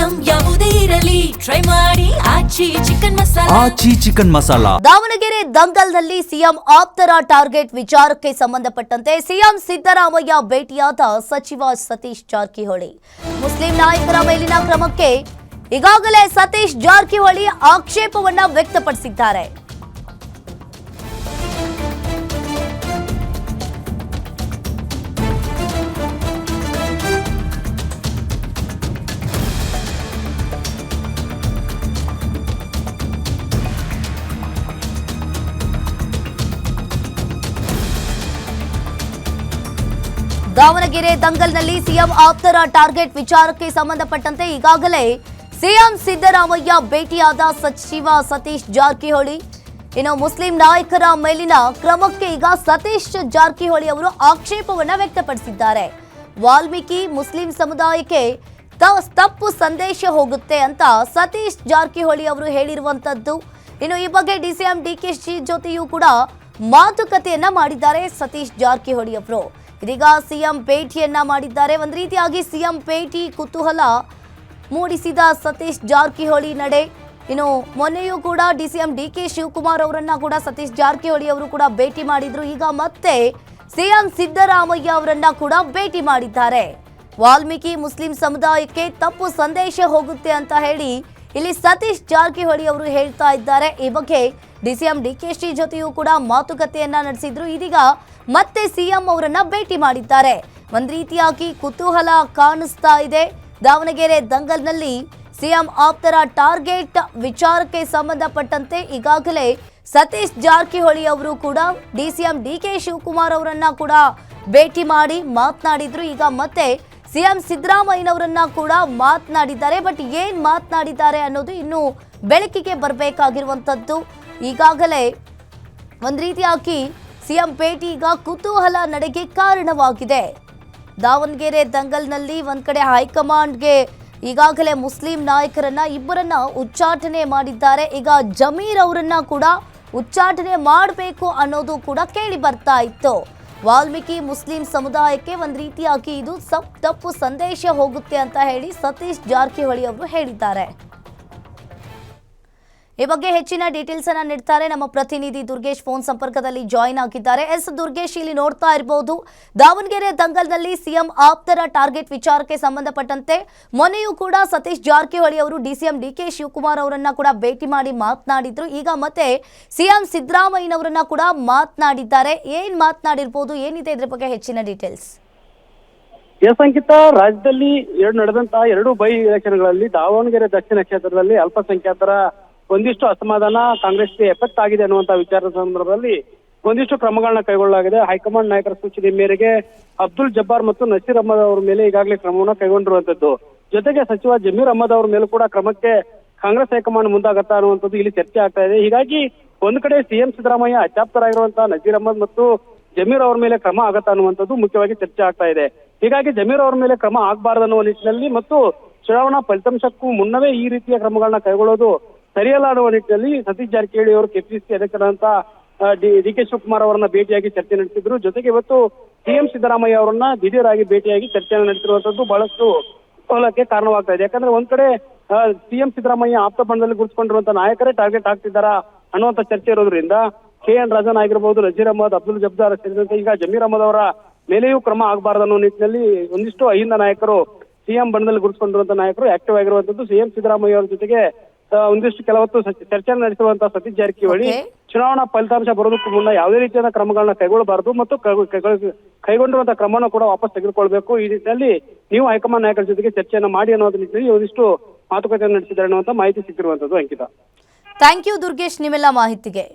Item ಯಾವುದೇ ಇರಲಿ try ಮಾಡಿ ಆಚಿ ಚಿಕನ್ ಮಸಾಲಾ. ದಾವಣಗೆರೆ ದಂಗಲ್ನಲ್ಲಿ ಸಿಎಂ ಆಪ್ತರ ಟಾರ್ಗೆಟ್ ವಿಚಾರಕ್ಕೆ ಸಂಬಂಧಪಟ್ಟಂತೆ ಸಿಎಂ ಸಿದ್ದರಾಮಯ್ಯ ಭೇಟಿಯಾದ ಸಚಿವ ಸತೀಶ್ ಜಾರಕಿಹೊಳಿ. ಮುಸ್ಲಿಂ ನಾಯಕರ ಮೇಲಿನ ಕ್ರಮಕ್ಕೆ ಈಗಾಗಲೇ ಸತೀಶ್ ಜಾರಕಿಹೊಳಿ ಆಕ್ಷೇಪವನ್ನ ವ್ಯಕ್ತಪಡಿಸಿದ್ದಾರೆ. ದಾವಣಗೆರೆ ದಂಗಲ್ನಲ್ಲಿ ಸಿಎಂ ಆಪ್ತರ ಟಾರ್ಗೆಟ್ ವಿಚಾರಕ್ಕೆ ಸಂಬಂಧಪಟ್ಟಂತೆ ಈಗಾಗಲೇ ಸಿಎಂ ಸಿದ್ದರಾಮಯ್ಯ ಭೇಟಿಯಾದ ಸಚಿವ ಸತೀಶ್ ಜಾರಕಿಹೊಳಿ. ಇನ್ನು ಮುಸ್ಲಿಂ ನಾಯಕರ ಮೇಲಿನ ಕ್ರಮಕ್ಕೆ ಈಗ ಸತೀಶ್ ಜಾರಕಿಹೊಳಿ ಅವರು ಆಕ್ಷೇಪವನ್ನ ವ್ಯಕ್ತಪಡಿಸಿದ್ದಾರೆ. ವಾಲ್ಮೀಕಿ ಮುಸ್ಲಿಂ ಸಮುದಾಯಕ್ಕೆ ತಪ್ಪು ಸಂದೇಶ ಹೋಗುತ್ತೆ ಅಂತ ಸತೀಶ್ ಜಾರಕಿಹೊಳಿ ಅವರು ಹೇಳಿರುವಂತದ್ದು. ಇನ್ನು ಈ ಬಗ್ಗೆ ಡಿಸಿಎಂ ಡಿಕೆಶಿ ಜೊತೆಯೂ ಕೂಡ ಮಾತುಕತೆಯನ್ನ ಮಾಡಿದ್ದಾರೆ ಸತೀಶ್ ಜಾರಕಿಹೊಳಿ ಅವರು. ಇದೀಗ ಸಿಎಂ ಭೇಟಿಯನ್ನ ಮಾಡಿದ್ದಾರೆ. ಒಂದು ರೀತಿಯಾಗಿ ಸಿಎಂ ಭೇಟಿ ಕುತೂಹಲ ಮೂಡಿಸಿದ ಸತೀಶ್ ಜಾರಕಿಹೊಳಿ ನಡೆ. ಇನ್ನು ಮೊನ್ನೆಯೂ ಕೂಡ ಡಿಸಿಎಂ ಡಿಕೆ ಶಿವಕುಮಾರ್ ಅವರನ್ನ ಕೂಡ ಸತೀಶ್ ಜಾರಕಿಹೊಳಿ ಅವರು ಕೂಡ ಭೇಟಿ ಮಾಡಿದ್ರು. ಈಗ ಮತ್ತೆ ಸಿಎಂ ಸಿದ್ದರಾಮಯ್ಯ ಅವರನ್ನ ಕೂಡ ಭೇಟಿ ಮಾಡಿದ್ದಾರೆ. ವಾಲ್ಮೀಕಿ ಮುಸ್ಲಿಂ ಸಮುದಾಯಕ್ಕೆ ತಪ್ಪು ಸಂದೇಶ ಹೋಗುತ್ತೆ ಅಂತ ಹೇಳಿ ಇಲ್ಲಿ ಸತೀಶ್ ಜಾರಕಿಹೊಳಿ ಅವರು ಹೇಳ್ತಾ ಇದ್ದಾರೆ. ಈ ಬಗ್ಗೆ ಡಿಸಿಎಂ ಡಿಕೆಶಿ ಜೊತೆಯೂ ಕೂಡ ಮಾತುಕತೆಯನ್ನ ನಡೆಸಿದ್ರು. ಇದೀಗ ಮತ್ತೆ ಸಿಎಂ ಅವರನ್ನ ಭೇಟಿ ಮಾಡಿದ್ದಾರೆ. ಒಂದ್ ರೀತಿಯಾಗಿ ಕುತೂಹಲ ಕಾಣಿಸ್ತಾ ಇದೆ. ದಾವಣಗೆರೆ ದಂಗಲ್ನಲ್ಲಿ ಸಿಎಂ ಆಪ್ತರ ಟಾರ್ಗೆಟ್ ವಿಚಾರಕ್ಕೆ ಸಂಬಂಧಪಟ್ಟಂತೆ ಈಗಾಗಲೇ ಸತೀಶ್ ಜಾರಕಿಹೊಳಿ ಅವರು ಕೂಡ ಡಿಸಿಎಂ ಡಿಕೆ ಶಿವಕುಮಾರ್ ಅವರನ್ನ ಕೂಡ ಭೇಟಿ ಮಾಡಿ ಮಾತನಾಡಿದ್ರು. ಈಗ ಮತ್ತೆ ಸಿಎಂ ಸಿದ್ದರಾಮಯ್ಯನವರನ್ನ ಕೂಡ ಮಾತನಾಡಿದ್ದಾರೆ. ಬಟ್ ಏನ್ ಮಾತನಾಡಿದ್ದಾರೆ ಅನ್ನೋದು ಇನ್ನು ಬೆಳಕಿಗೆ ಬರಬೇಕಾಗಿರುವಂತದ್ದು. ಈಗಾಗಲೇ ಒಂದ್ ರೀತಿಯಾಗಿ ಸಿಎಂ ಭೇಟಿ ಈಗ ಕುತೂಹಲ ನಡೆಗೆ ಕಾರಣವಾಗಿದೆ. ದಾವಣಗೆರೆ ದಂಗಲ್ನಲ್ಲಿ ಒಂದ್ ಕಡೆ ಹೈಕಮಾಂಡ್ಗೆ ಈಗಾಗಲೇ ಮುಸ್ಲಿಂ ನಾಯಕರನ್ನ ಇಬ್ಬರನ್ನ ಉಚ್ಚಾಟನೆ ಮಾಡಿದ್ದಾರೆ. ಈಗ ಜಮೀರ್ ಅವರನ್ನ ಕೂಡ ಉಚ್ಚಾಟನೆ ಮಾಡಬೇಕು ಅನ್ನೋದು ಕೂಡ ಕೇಳಿ ಬರ್ತಾ ಇತ್ತು. ವಾಲ್ಮೀಕಿ ಮುಸ್ಲಿಂ ಸಮುದಾಯಕ್ಕೆ ಒಂದ್ ರೀತಿಯಾಗಿ ಇದು ತಪ್ಪು ಸಂದೇಶ ಹೋಗುತ್ತೆ ಅಂತ ಹೇಳಿ ಸತೀಶ್ ಜಾರಕಿಹೊಳಿ ಅವರು ಹೇಳಿದ್ದಾರೆ. ಈ ಬಗ್ಗೆ ಹೆಚ್ಚಿನ ಡೀಟೇಲ್ಸ್ ಅನ್ನ ನೀಡ್ತಾರೆ ನಮ್ಮ ಪ್ರತಿನಿಧಿ ದುರ್ಗೇಶ್ ಫೋನ್ ಸಂಪರ್ಕದಲ್ಲಿ ಜಾಯಿನ್ ಆಗಿದ್ದಾರೆ. ದುರ್ಗೇಶ್, ಇಲ್ಲಿ ನೋಡ್ತಾ ಇರಬಹುದು ದಾವಣಗೆರೆ ದಂಗಲ್ನಲ್ಲಿ ಸಿಎಂ ಆಪ್ತರ ಟಾರ್ಗೆಟ್ ವಿಚಾರಕ್ಕೆ ಸಂಬಂಧಪಟ್ಟಂತೆ ಮೊನ್ನೆಯೂ ಕೂಡ ಸತೀಶ್ ಜಾರಕಿಹೊಳಿ ಅವರು ಡಿಸಿಎಂ ಡಿಕೆ ಶಿವಕುಮಾರ್ ಅವರನ್ನ ಕೂಡ ಭೇಟಿ ಮಾಡಿ ಮಾತನಾಡಿದ್ರು. ಈಗ ಮತ್ತೆ ಸಿಎಂ ಸಿದ್ದರಾಮಯ್ಯನವರನ್ನ ಕೂಡ ಮಾತನಾಡಿದ್ದಾರೆ. ಏನ್ ಮಾತನಾಡಿರ್ಬೋದು, ಏನಿದೆ ಇದ್ರ ಬಗ್ಗೆ ಹೆಚ್ಚಿನ ಡೀಟೇಲ್ಸ್? ಅಂಕಿತ, ರಾಜ್ಯದಲ್ಲಿ ನಡೆದಂತಹ ಎರಡು ಬೈ ಎಲೆಕ್ಷನ್ಗಳಲ್ಲಿ ದಾವಣಗೆರೆ ದಕ್ಷಿಣ ಕ್ಷೇತ್ರದಲ್ಲಿ ಅಲ್ಪಸಂಖ್ಯಾತರ ಒಂದಿಷ್ಟು ಅಸಮಾಧಾನ ಕಾಂಗ್ರೆಸ್ಗೆ ಎಫೆಕ್ಟ್ ಆಗಿದೆ ಅನ್ನುವಂತ ವಿಚಾರದ ಸಂದರ್ಭದಲ್ಲಿ ಒಂದಿಷ್ಟು ಕ್ರಮಗಳನ್ನ ಕೈಗೊಳ್ಳಲಾಗಿದೆ. ಹೈಕಮಾಂಡ್ ನಾಯಕರ ಸೂಚನೆ ಮೇರೆಗೆ ಅಬ್ದುಲ್ ಜಬ್ಬಾರ್ ಮತ್ತು ನಸೀರ್ ಅಹಮದ್ ಅವರ ಮೇಲೆ ಈಗಾಗಲೇ ಕ್ರಮವನ್ನು ಕೈಗೊಂಡಿರುವಂತದ್ದು. ಜೊತೆಗೆ ಸಚಿವ ಜಮೀರ್ ಅಹಮದ್ ಅವರ ಮೇಲೂ ಕೂಡ ಕ್ರಮಕ್ಕೆ ಕಾಂಗ್ರೆಸ್ ಹೈಕಮಾಂಡ್ ಮುಂದಾಗತ್ತಾ ಅನ್ನುವಂಥದ್ದು ಇಲ್ಲಿ ಚರ್ಚೆ ಆಗ್ತಾ ಇದೆ. ಹೀಗಾಗಿ ಒಂದು ಕಡೆ ಸಿಎಂ ಸಿದ್ದರಾಮಯ್ಯ ಅಚಾಪ್ತರಾಗಿರುವಂತಹ ನಸೀರ್ ಅಹಮದ್ ಮತ್ತು ಜಮೀರ್ ಅವರ ಮೇಲೆ ಕ್ರಮ ಆಗತ್ತಾ ಅನ್ನುವಂಥದ್ದು ಮುಖ್ಯವಾಗಿ ಚರ್ಚೆ ಆಗ್ತಾ ಇದೆ. ಹೀಗಾಗಿ ಜಮೀರ್ ಅವರ ಮೇಲೆ ಕ್ರಮ ಆಗಬಾರದು ಅನ್ನುವ ನಿಟ್ಟಿನಲ್ಲಿ ಮತ್ತು ಚುನಾವಣಾ ಫಲಿತಾಂಶಕ್ಕೂ ಮುನ್ನವೇ ಈ ರೀತಿಯ ಕ್ರಮಗಳನ್ನ ಕೈಗೊಳ್ಳೋದು ಸರಿಯಲ್ಲ ಅನ್ನುವ ನಿಟ್ಟಿನಲ್ಲಿ ಸತೀಶ್ ಜಾರಕಿಹೊಳಿ ಅವರು ಕೆಪಿಸಿಸಿ ಅಧ್ಯಕ್ಷರಾದಂತ ಡಿಕೆ ಶಿವಕುಮಾರ್ ಅವರನ್ನ ಭೇಟಿಯಾಗಿ ಚರ್ಚೆ ನಡೆಸಿದ್ರು. ಜೊತೆಗೆ ಇವತ್ತು ಸಿಎಂ ಸಿದ್ದರಾಮಯ್ಯ ಅವರನ್ನ ದಿಢೀರಾಗಿ ಭೇಟಿಯಾಗಿ ಚರ್ಚೆಯನ್ನು ನಡೆಸಿರುವಂತದ್ದು ಬಹಳಷ್ಟು ಕುತೂಹಲಕ್ಕೆ ಕಾರಣವಾಗ್ತಾ ಇದೆ. ಯಾಕಂದ್ರೆ ಒಂದ್ ಕಡೆ ಸಿಎಂ ಸಿದ್ದರಾಮಯ್ಯ ಆಪ್ತ ಬಣದಲ್ಲಿ ಗುರುತಿಸಿಕೊಂಡಿರುವಂತಹ ನಾಯಕರೇ ಟಾರ್ಗೆಟ್ ಆಗ್ತಿದ್ದಾರಾ ಅನ್ನುವಂತ ಚರ್ಚೆ ಇರೋದ್ರಿಂದ KN ರಾಜನ್ ಆಗಿರ್ಬೋದು, ನಜೀರ್ ಅಹಮದ್, ಅಬ್ದುಲ್ ಜಬ್ಬಾರ್ ಸೇರಿದಂತೆ ಈಗ ಜಮೀರ್ ಅಹಮದ್ ಅವರ ಮೇಲೆಯೂ ಕ್ರಮ ಆಗಬಾರದು ಅನ್ನೋ ನಿಟ್ಟಿನಲ್ಲಿ ಒಂದಿಷ್ಟು ಅಹಿಂದ ನಾಯಕರು ಸಿಎಂ ಬಣದಲ್ಲಿ ಗುರುತಿಸಿಕೊಂಡಿರುವಂತಹ ನಾಯಕರು ಆಕ್ಟಿವ್ ಆಗಿರುವಂತದ್ದು. ಸಿಎಂ ಸಿದ್ದರಾಮಯ್ಯ ಅವರ ಜೊತೆಗೆ ಒಂದಿಷ್ಟು ಕೆಲವತ್ತು ಚರ್ಚೆ ನಡೆಸುವಂತಹ ಸತೀಶ್ ಜಾರಕಿಹೊಳಿ ಚುನಾವಣಾ ಫಲಿತಾಂಶ ಬರೋದಕ್ಕೂ ಮುನ್ನ ಯಾವುದೇ ರೀತಿಯಾದ ಕ್ರಮಗಳನ್ನ ಕೈಗೊಳ್ಳಬಾರದು ಮತ್ತು ಕೈಗೊಂಡಿರುವಂತಹ ಕ್ರಮವನ್ನು ಕೂಡ ವಾಪಸ್ ತೆಗೆದುಕೊಳ್ಬೇಕು. ಈ ನಿಟ್ಟಿನಲ್ಲಿ ನೀವು ಹೈಕಮಾಂಡ್ ನಾಯಕರ ಜೊತೆಗೆ ಚರ್ಚೆಯನ್ನು ಮಾಡಿ ಅನ್ನೋದ್ರ ನಿಟ್ಟಿನಲ್ಲಿ ಒಂದಿಷ್ಟು ಮಾತುಕತೆಯನ್ನು ನಡೆಸಿದ್ದಾರೆ ಅನ್ನುವಂತ ಮಾಹಿತಿ ಸಿಕ್ಕಿರುವಂತದ್ದು. ಅಂಕಿತ, ಥ್ಯಾಂಕ್ ಯು ದುರ್ಗೇಶ್ ನಿಮ್ಮೆಲ್ಲ ಮಾಹಿತಿಗೆ.